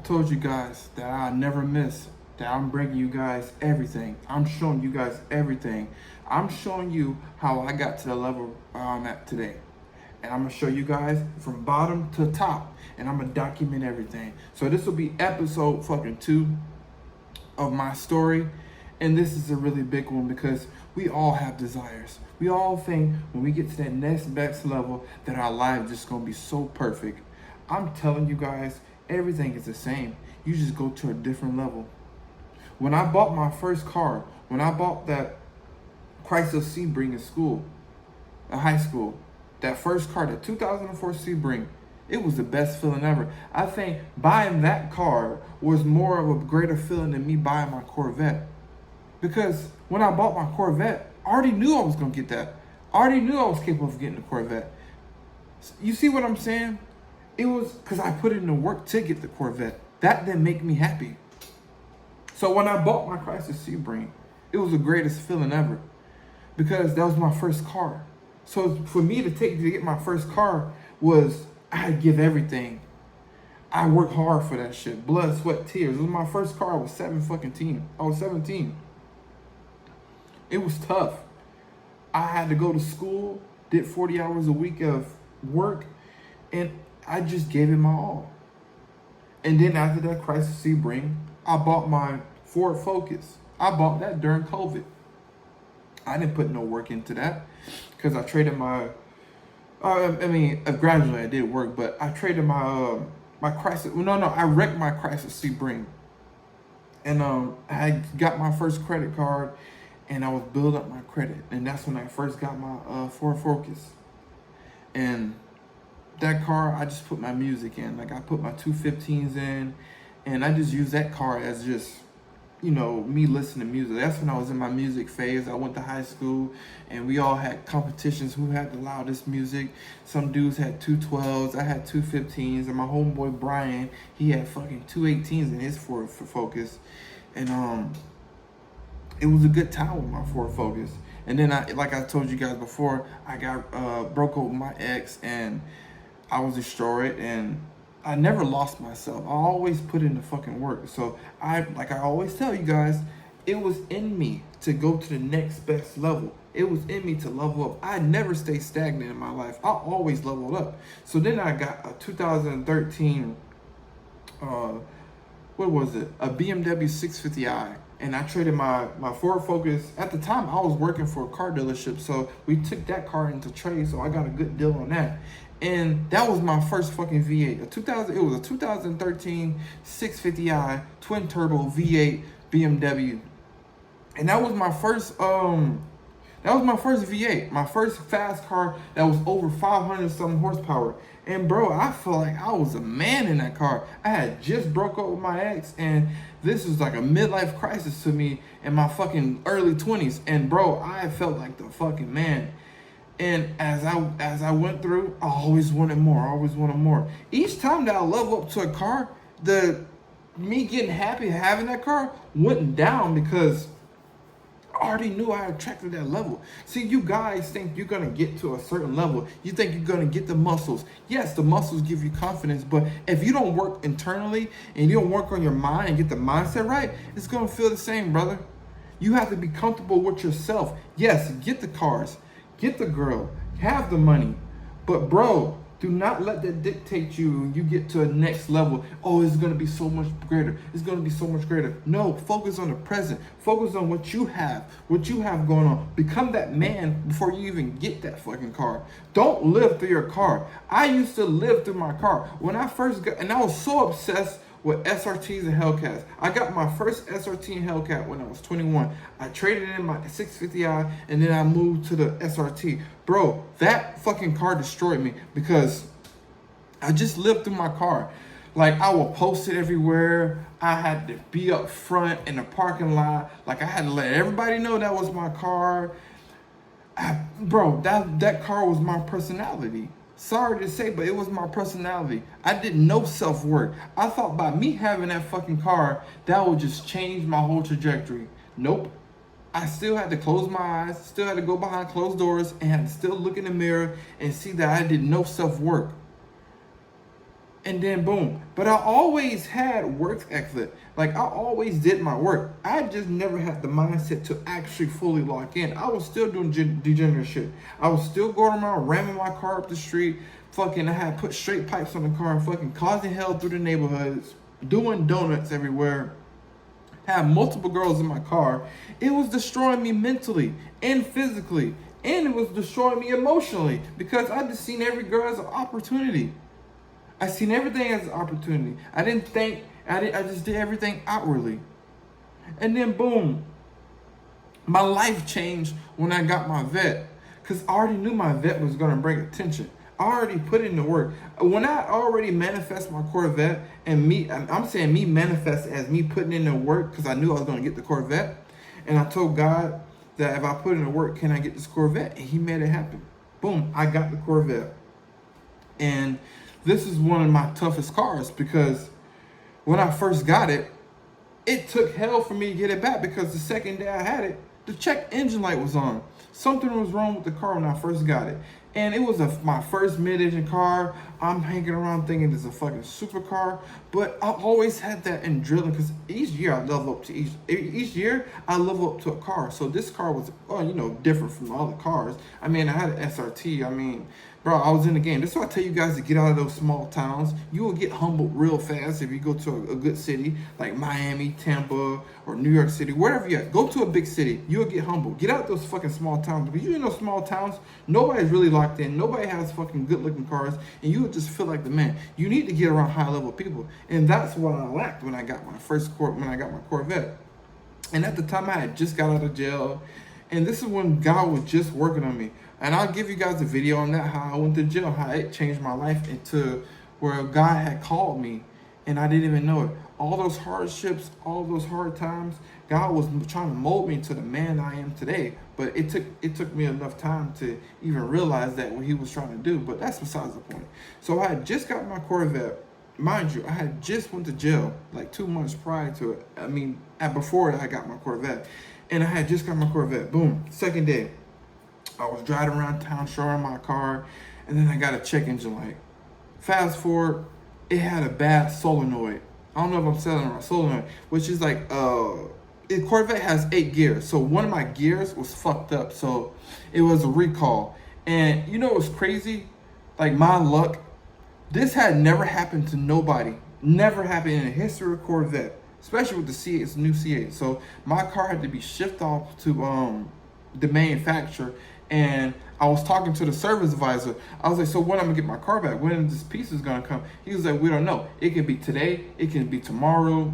told you guys that I never miss, that I'm bringing you guys everything. I'm showing you guys everything. I'm showing you how I got to the level I'm at today. And I'm going to show you guys from bottom to top. And I'm going to document everything. So this will be episode fucking 2 of my story. And this is a really big one because we all have desires. We all think when we get to that next best level that our life is just going to be so perfect. I'm telling you guys, everything is the same. You just go to a different level. When I bought my first car, when I bought that Chrysler Sebring in school, in high school, that first car, that 2004 Sebring, it was the best feeling ever. I think buying that car was more of a greater feeling than me buying my Corvette. Because when I bought my Corvette, I already knew I was going to get that. I already knew I was capable of getting a Corvette. You see what I'm saying? It was because I put in the work to get the Corvette. That didn't make me happy. So when I bought my Chrysler Sebring, it was the greatest feeling ever. Because that was my first car. So for me to get my first car was, I had to give everything. I worked hard for that shit. Blood, sweat, tears. It was my first car. I was 17. It was tough. I had to go to school, did 40 hours a week of work, and I just gave it my all. And then after that Chrysler Sebring, I bought my Ford Focus. I bought that during COVID. I didn't put no work into that because I traded my, gradually I did work, but I traded my Chrysler. I wrecked my Chrysler Sebring. And I got my first credit card and I was building up my credit. And that's when I first got my Ford Focus. And that car, I just put my music in. Like I put my 215s in and I just used that car as just, me listening to music. That's when I was in my music phase. I went to high school and we all had competitions who had the loudest music. Some dudes had 212s, I had 215s, and my homeboy Brian, he had fucking 218s in his Ford Focus. And it was a good time with my Ford Focus. And then like I told you guys before, I got broke up with my ex and I was destroyed, and I never lost myself. I always put in the fucking work. So I always tell you guys, it was in me to go to the next best level. It was in me to level up. I never stayed stagnant in my life. I always leveled up. So then I got a 2013, a BMW 650i. And I traded my Ford Focus. At the time, I was working for a car dealership. So we took that car into trade. So I got a good deal on that. And that was my first fucking V8. It was a 2013 650i twin turbo V8 BMW. And that was my first V8, my first fast car that was over 500 something horsepower. And bro, I felt like I was a man in that car. I had just broke up with my ex, and this was like a midlife crisis to me in my fucking early 20s. And bro, I felt like the fucking man. And as I went through, I always wanted more. Each time that I level up to a car, me getting happy having that car went down because I already knew I attracted that level. See, you guys think you're going to get to a certain level. You think you're going to get the muscles. Yes, the muscles give you confidence, but if you don't work internally and you don't work on your mind and get the mindset right, it's going to feel the same, brother. You have to be comfortable with yourself. Yes, get the cars. Get the girl, have the money, but bro, do not let that dictate you when you get to a next level. Oh, it's going to be so much greater. It's going to be so much greater. No, focus on the present. Focus on what you have going on. Become that man before you even get that fucking car. Don't live through your car. I used to live through my car. When I first got, and I was so obsessed with SRTs and Hellcats. I got my first SRT and Hellcat when I was 21. I traded in my 650i and then I moved to the SRT. Bro, that fucking car destroyed me because I just lived through my car. Like, I would post it everywhere. I had to be up front in the parking lot. Like, I had to let everybody know that was my car. Bro, that car was my personality. Sorry to say, but it was my personality. I did no self-work. I thought by me having that fucking car, that would just change my whole trajectory. Nope. I still had to close my eyes, still had to go behind closed doors, and had to still look in the mirror and see that I did no self-work. And then boom. But I always had work ethic. Like I always did my work. I just never had the mindset to actually fully lock in. I was still doing degenerate shit. I was still going around ramming my car up the street. Fucking, I had put straight pipes on the car. Fucking causing hell through the neighborhoods. Doing donuts everywhere. Had multiple girls in my car. It was destroying me mentally and physically. And it was destroying me emotionally. Because I just seen every girl as an opportunity. I seen everything as an opportunity. I just did everything outwardly. And then boom, my life changed when I got my vet. Because I already knew my vet was going to bring attention. I already put in the work. When I already manifest my Corvette, and I'm saying me manifest as me putting in the work because I knew I was going to get the Corvette. And I told God that if I put in the work, can I get this Corvette? And he made it happen. Boom, I got the Corvette. And this is one of my toughest cars because when I first got it, it took hell for me to get it back because the second day I had it, the check engine light was on. Something was wrong with the car when I first got it. And it was my first mid-engine car. I'm hanging around thinking it's a fucking supercar. But I always had that in drilling because each year I level up to each year I level up to a car. So this car was, different from all the cars. I mean, I had an SRT. I mean, bro, I was in the game. That's why I tell you guys to get out of those small towns. You will get humbled real fast if you go to a good city like Miami, Tampa, or New York City, wherever you're at. Go to a big city. You'll get humbled. Get out of those fucking small towns. Because you in those small towns, nobody's really locked in. Nobody has fucking good looking cars. And you would just feel like the man. You need to get around high level people. And that's what I lacked when I got my Corvette. And at the time I had just got out of jail. And this is when God was just working on me. And I'll give you guys a video on that, how I went to jail, how it changed my life into where God had called me and I didn't even know it. All those hardships, all those hard times, God was trying to mold me into the man I am today. But it took me enough time to even realize that what he was trying to do. But that's besides the point. So I had just got my Corvette. Mind you, I had just went to jail like 2 months prior to it. I mean, before I got my Corvette. And I had just got my Corvette. Boom. Second day. I was driving around town showing my car, and then I got a check engine light. Fast forward, it had a bad solenoid. I don't know if I'm selling it right. Solenoid, which is like, Corvette has 8 gears. So one of my gears was fucked up. So it was a recall. And you know what's crazy? Like my luck, this had never happened to nobody. Never happened in the history of Corvette, especially with the C8, it's a new C8. So my car had to be shipped off to the manufacturer. And I was talking to the service advisor. I was like, so when I'm gonna get my car back? When this piece is gonna come? He was like, we don't know. It can be today. It can be tomorrow.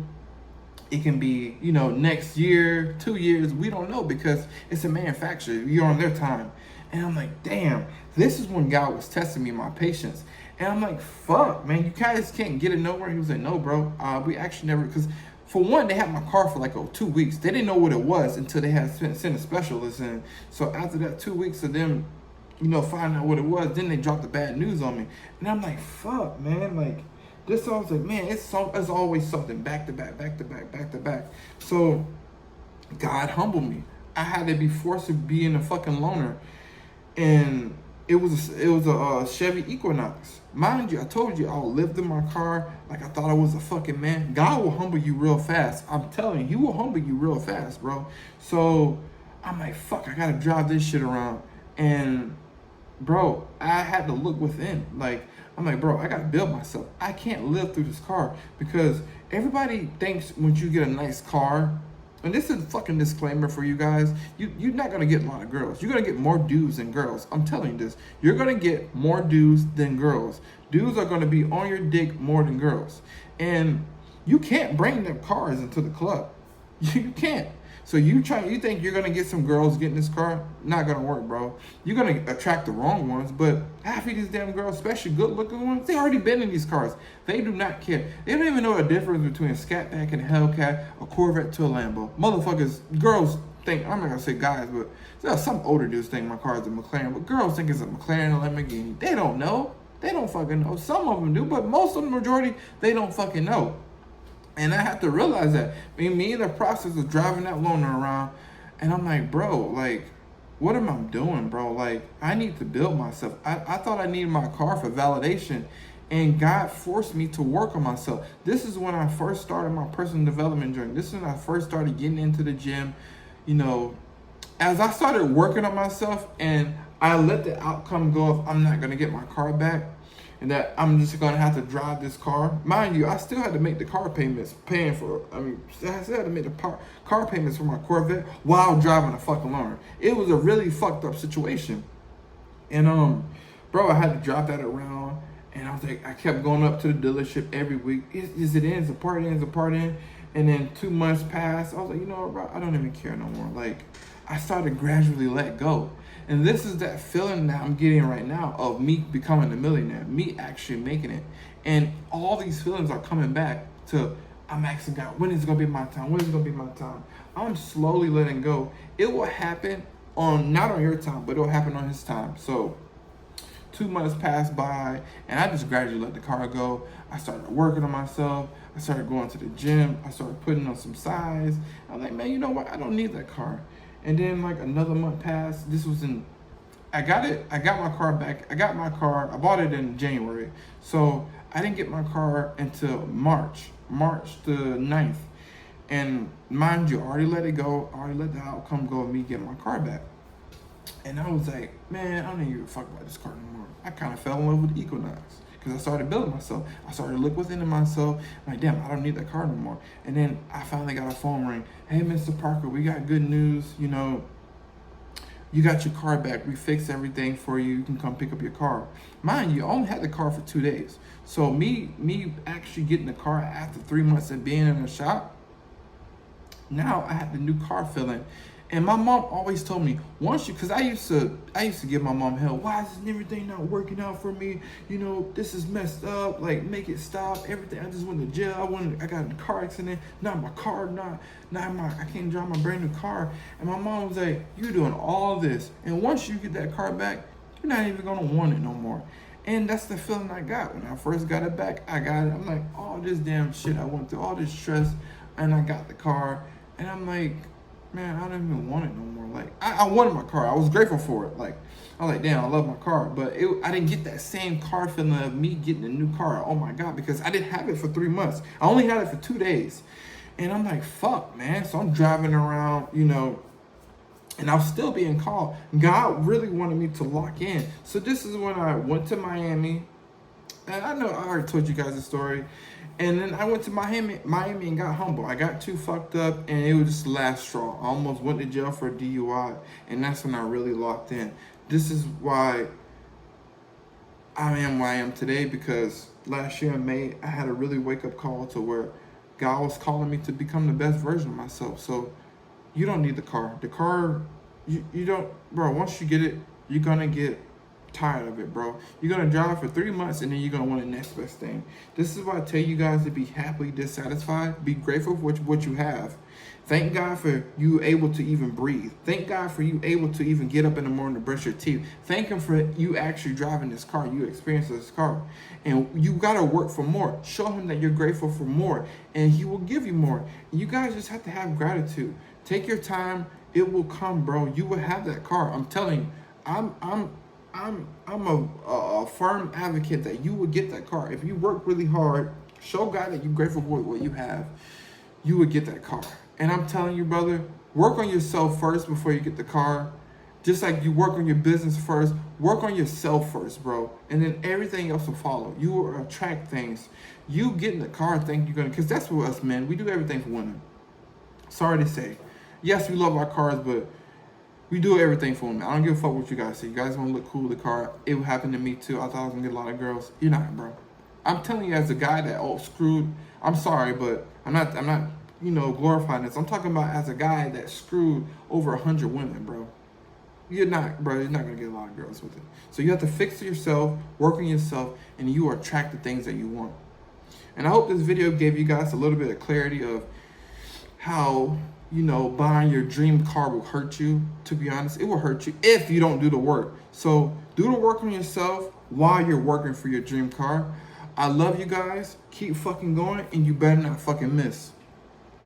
It can be, next year, 2 years. We don't know because it's a manufacturer. You're on their time. And I'm like, damn, this is when God was testing me, my patience. And I'm like, fuck, man, you guys can't get it nowhere. He was like, no, bro, we actually never, because for one, they had my car for like 2 weeks. They didn't know what it was until they had sent a specialist in. So after that 2 weeks of them, finding out what it was, then they dropped the bad news on me. And I'm like, fuck, man, like, this, I was like, man, it's always something back to back, back to back, back to back. So God humbled me. I had to be forced to be in a fucking loaner. And it was a Chevy Equinox. Mind you, I told you I lived in my car like I thought I was a fucking man. God will humble you real fast. I'm telling you, he will humble you real fast, bro. So I'm like, fuck, I gotta drive this shit around. And bro, I had to look within. Like, I'm like, bro, I gotta build myself. I can't live through this car because everybody thinks when you get a nice car, and this is a fucking disclaimer for you guys, you're not going to get a lot of girls. You're going to get more dudes than girls. I'm telling you this. You're going to get more dudes than girls. Dudes are going to be on your dick more than girls. And you can't bring them cars into the club. You can't. So you think you're going to get some girls getting this car? Not going to work, bro. You're going to attract the wrong ones, but half of these damn girls, especially good-looking ones, they already been in these cars. They do not care. They don't even know the difference between a Scat Pack and a Hellcat, a Corvette to a Lambo. Motherfuckers, girls think, I'm not going to say guys, but there's some older dudes think my car is a McLaren, but girls think it's a McLaren or Lamborghini. They don't know. They don't fucking know. Some of them do, but most of the majority, they don't fucking know. And I have to realize that. Me in the process of driving that loaner around, and I'm like, bro, like, what am I doing, bro? Like, I need to build myself. I thought I needed my car for validation. And God forced me to work on myself. This is when I first started my personal development journey. This is when I first started getting into the gym. You know, as I started working on myself and I let the outcome go of I'm not going to get my car back and that I'm just going to have to drive this car. Mind you, I still had to make the car payments, I still had to make the car payments for my Corvette while driving a fucking Lauren. It was a really fucked up situation. And, bro, I had to drop that around. And I was like, I kept going up to the dealership every week. Is it in? Is the part in? Is the part in? And then 2 months passed. I was like, you know what, bro? I don't even care no more. Like, I started gradually let go. And this is that feeling that I'm getting right now of me becoming a millionaire, me actually making it. And all these feelings are coming back to, I'm asking God, when is it going to be my time? When is it going to be my time? I'm slowly letting go. It will happen not on your time, but it will happen on his time. So 2 months passed by, and I just gradually let the car go. I started working on myself. I started going to the gym. I started putting on some size. I'm like, man, you know what? I don't need that car. And then like another month passed. I got my car back. I bought it in January. So I didn't get my car until March the 9th. And mind you, I already let it go. I already let the outcome go of me getting my car back. And I was like, man, I don't even fuck about this car no more. I kind of fell in love with the Equinox because I started building myself. I started to look within myself. I'm like, damn, I don't need that car no more. And then I finally got a phone ring. Hey, Mr. Parker, we got good news. You know, you got your car back. We fixed everything for you. You can come pick up your car. Mind you, I only had the car for 2 days. So me actually getting the car after 3 months of being in the shop, now I had the new car feeling. And my mom always told me, because I used to give my mom hell. Why is everything not working out for me? You know, this is messed up. Like, make it stop. Everything. I just went to jail. I got in a car accident. Not my car. I can't drive my brand new car. And my mom was like, you're doing all this. And once you get that car back, you're not even gonna want it no more. And that's the feeling I got when I first got it back. I got it. I'm like, all this damn shit I went through, all this stress, and I got the car. And I'm like, man, I don't even want it no more. Like, I wanted my car. I was grateful for it. Like, I was like, damn, I love my car. But I didn't get that same car feeling of me getting a new car. Oh, my God, because I didn't have it for 3 months. I only had it for 2 days. And I'm like, fuck, man. So I'm driving around, you know, and I was still being called. God really wanted me to lock in. So this is when I went to Miami. And I know I already told you guys the story. And then I went to Miami and got humble. I got too fucked up, and it was just the last straw. I almost went to jail for a DUI, and that's when I really locked in. This is why I am where I am today, because last year in May, I had a really wake-up call to where God was calling me to become the best version of myself. So you don't need the car. The car, you don't, bro, once you get it, you're going to get tired of it, bro. You're gonna drive for 3 months and then you're gonna want the next best thing. This is why I tell you guys to be happily dissatisfied. Be grateful for what you have. Thank God for you able to even breathe. Thank God for you able to even get up in the morning to brush your teeth. Thank Him for you actually driving this car. You experience this car. And you gotta work for more. Show Him that you're grateful for more, and He will give you more. You guys just have to have gratitude. Take your time. It will come, bro. You will have that car. I'm telling you. I'm a firm advocate that you will get that car. If you work really hard, show God that you're grateful for what you have, you would get that car. And I'm telling you, brother, work on yourself first before you get the car. Just like you work on your business first, work on yourself first, bro. And then everything else will follow. You will attract things. You get in the car and think you're going to, because that's what us men, we do everything for women. Sorry to say. Yes, we love our cars, but we do everything for them. I don't give a fuck what you guys say. You guys want to look cool with the car. It would happen to me too. I thought I was going to get a lot of girls. You're not, bro. I'm telling you as a guy that, screwed. I'm sorry, but I'm not, glorifying this. I'm talking about as a guy that screwed over 100 women, bro. You're not going to get a lot of girls with it. So you have to fix yourself, work on yourself, and you will attract the things that you want. And I hope this video gave you guys a little bit of clarity of how, buying your dream car will hurt you. To be honest, it will hurt you if you don't do the work. So do the work on yourself while you're working for your dream car. I love you guys. Keep fucking going, and you better not fucking miss.